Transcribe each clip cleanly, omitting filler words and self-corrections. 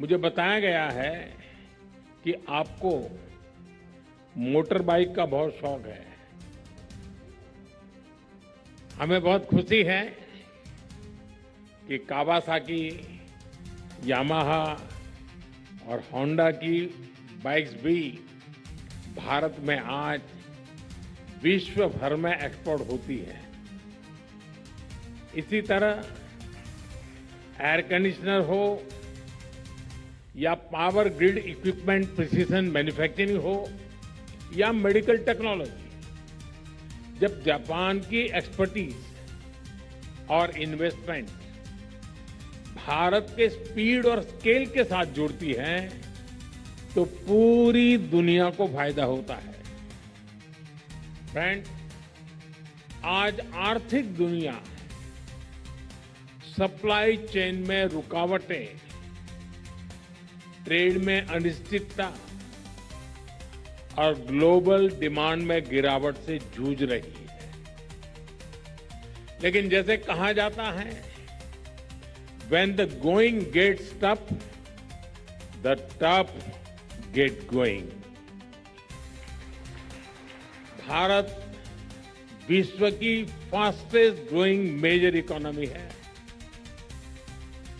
मुझे बताया गया है कि आपको मोटर बाइक का बहुत शौक है। हमें बहुत खुशी है कि कावासाकी, यामाहा और होंडा की बाइक्स भी भारत में आज विश्व भर में एक्सपोर्ट होती है। इसी तरह एयर कंडीशनर हो या power grid equipment precision manufacturing हो या मेडिकल टेक्नोलॉजी, जब जापान की एक्सपर्टीज और इन्वेस्टमेंट भारत के स्पीड और स्केल के साथ जुड़ती है तो पूरी दुनिया को फायदा होता है। फ्रेंड, आज आर्थिक दुनिया सप्लाई चेन में रुकावटें, ट्रेड में अनिश्चितता और ग्लोबल डिमांड में गिरावट से जूझ रही है। लेकिन जैसे कहा जाता है, when the going gets tough, the tough get going। Bharat विश्व की फास्टेस्ट ग्रोइंग मेजर इकोनॉमी है।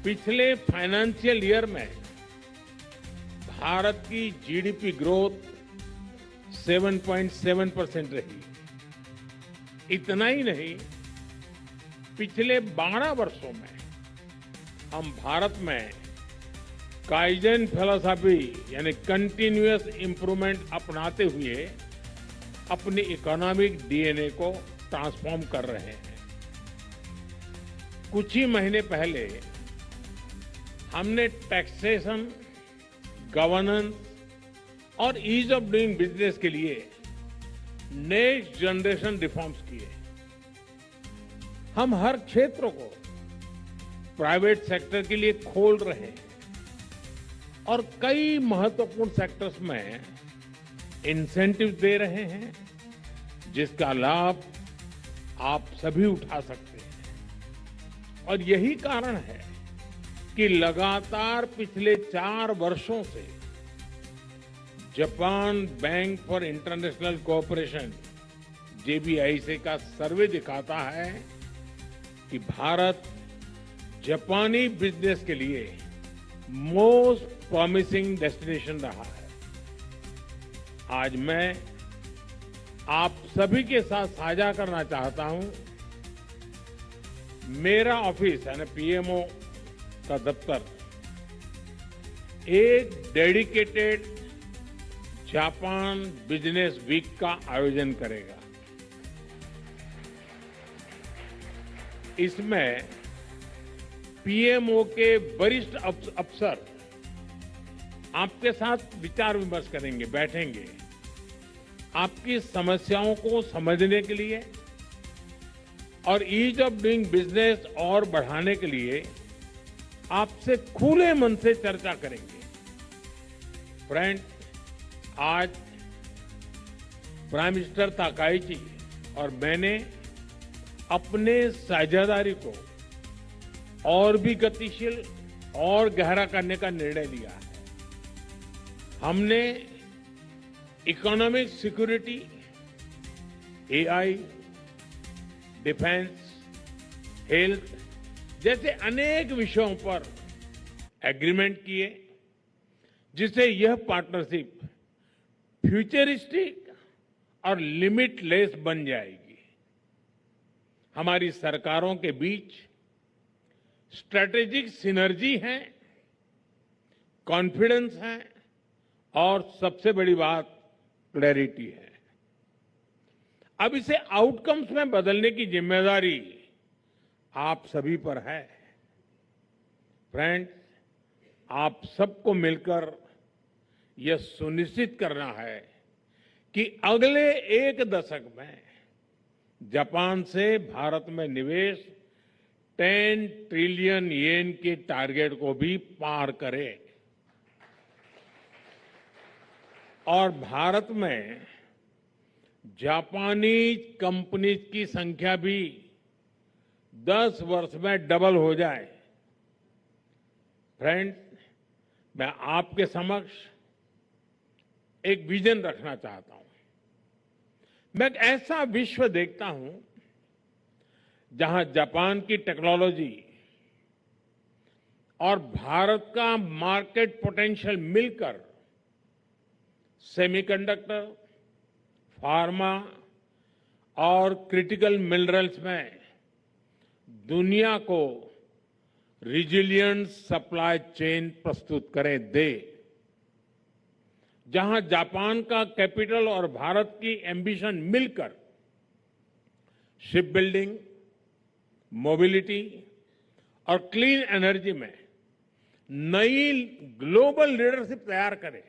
पिछले फाइनेंशियल ईयर में भारत की जीडीपी ग्रोथ 7.7% रही। इतना ही नहीं, पिछले 12 वर्षों में हम भारत में काइजन फिलॉसफी यानी कंटिन्यूअस इंप्रूवमेंट अपनाते हुए अपनी इकोनॉमिक डीएनए को ट्रांसफॉर्म कर रहे हैं। कुछ ही महीने पहले हमने टैक्सेशन, गवर्नेंस और ईज ऑफ डूइंग बिजनेस के लिए नेक्स्ट जनरेशन रिफॉर्म्स किए। हम हर क्षेत्र को प्राइवेट सेक्टर के लिए खोल रहे हैं और कई महत्वपूर्ण सेक्टर्स में इंसेंटिव दे रहे हैं जिसका लाभ आप सभी उठा सकते हैं। और यही कारण है कि लगातार पिछले 4 वर्षों से Japan bank for international cooperation JBIC का सर्वे दिखाता है कि भारत जापानी बिजनेस के लिए मोस्ट प्रॉमिसिंग डेस्टिनेशन रहा है। आज मैं आप सभी के साथ साझा करना चाहता हूं, मेरा ऑफिस यानी PMO का दफ्तर एक डेडिकेटेड जापान बिजनेस वीक का आयोजन करेगा। इसमें PMO के वरिष्ठ अफसर आपके साथ विचार विमर्श करेंगे, बैठेंगे, आपकी समस्याओं को समझने के लिए और ईज ऑफ डूइंग बिजनेस और बढ़ाने के लिए आपसे खुले मन से चर्चा करेंगे। फ्रेंड, आज प्राइम मिनिस्टर ताकाइची और मैंने अपने साझेदारी को और भी गतिशील और गहरा करने का निर्णय लिया है। हमने economic security, AI, defence, health जैसे अनेक विषयों पर एग्रीमेंट किए, जिससे यह पार्टनरशिप फ्यूचरिस्टिक और लिमिटलेस बन जाएगी। हमारी सरकारों के बीच स्ट्रेटेजिक सिनर्जी है, कॉन्फिडेंस है और सबसे बड़ी बात क्लैरिटी है। अब इसे आउटकम्स में बदलने की जिम्मेदारी आप सभी पर है। फ्रेंड्स, आप सबको मिलकर यह सुनिश्चित करना है कि अगले 1 दशक में जापान से भारत में निवेश 10 ट्रिलियन येन के टारगेट को भी पार करे और भारत में जापानी कंपनीज की संख्या भी 10 वर्ष में डबल हो जाए। फ्रेंड्स, मैं आपके समक्ष एक विजन रखना चाहता हूं। मैं एक ऐसा विश्व देखता हूं जहां जापान की टेक्नोलॉजी और भारत का मार्केट पोटेंशियल मिलकर सेमीकंडक्टर, फार्मा और क्रिटिकल मिनरल्स में दुनिया को रिजिलिएंट सप्लाई चेन प्रस्तुत करें दे। जहां जापान का कैपिटल और भारत की एम्बिशन मिलकर शिप बिल्डिंग, मोबिलिटी और क्लीन एनर्जी में नई ग्लोबल लीडरशिप तैयार करें।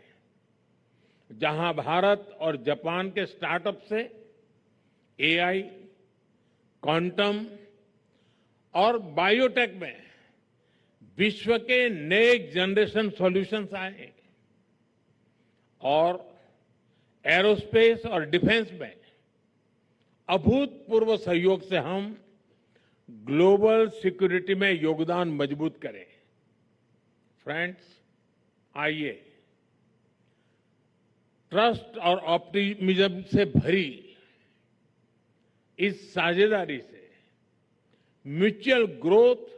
जहां भारत और जापान के स्टार्टअप से एआई, क्वांटम और बायोटेक में विश्व के नेक्स्ट जनरेशन सॉल्यूशंस आए और एरोस्पेस और डिफेंस में अभूतपूर्व सहयोग से हम ग्लोबल सिक्योरिटी में योगदान मजबूत करें। फ्रेंड्स, आइए ट्रस्ट और ऑप्टिमिज्म से भरी इस साझेदारी से म्यूचुअल ग्रोथ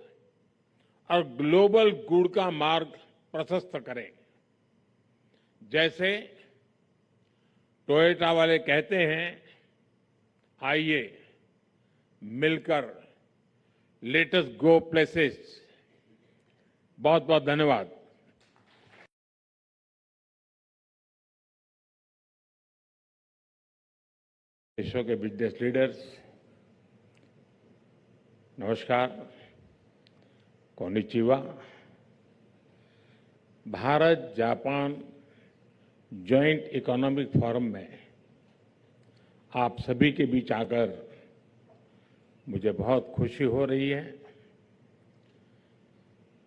और ग्लोबल गुड का मार्ग प्रशस्त करें। जैसे टोयोटा वाले कहते हैं, आइए मिलकर लेट अस गो प्लेसेस। बहुत बहुत धन्यवाद। विश्व के बिजनेस लीडर्स, नमस्कार, konnichiwa. Bharat Japan joint economic forum में आप सभी के बीच आकर मुझे बहुत खुशी हो रही है।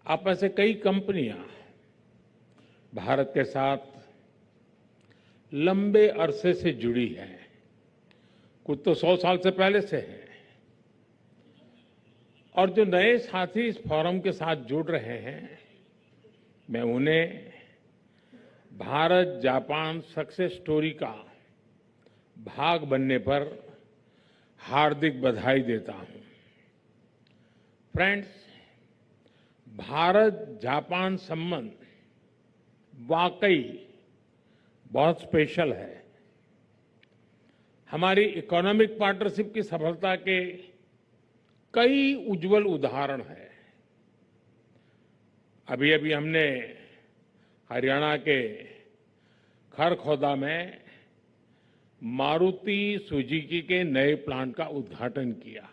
आप में से कई कंपनियां भारत के साथ लंबे अरसे से जुड़ी हैं, कुछ तो 100 साल से पहले से हैं, और जो नए साथी इस फोरम के साथ जुड़ रहे हैं, मैं उन्हें भारत जापान सक्सेस स्टोरी का भाग बनने पर हार्दिक बधाई देता हूं। फ्रेंड्स, भारत जापान संबंध वाकई बहुत स्पेशल है। हमारी इकोनॉमिक पार्टनरशिप की सफलता के कई उज्जवल उदाहरण हैं। अभी अभी हमने हरियाणा के खरखौदा में मारुति सुजुकी के नए प्लांट का उद्घाटन किया।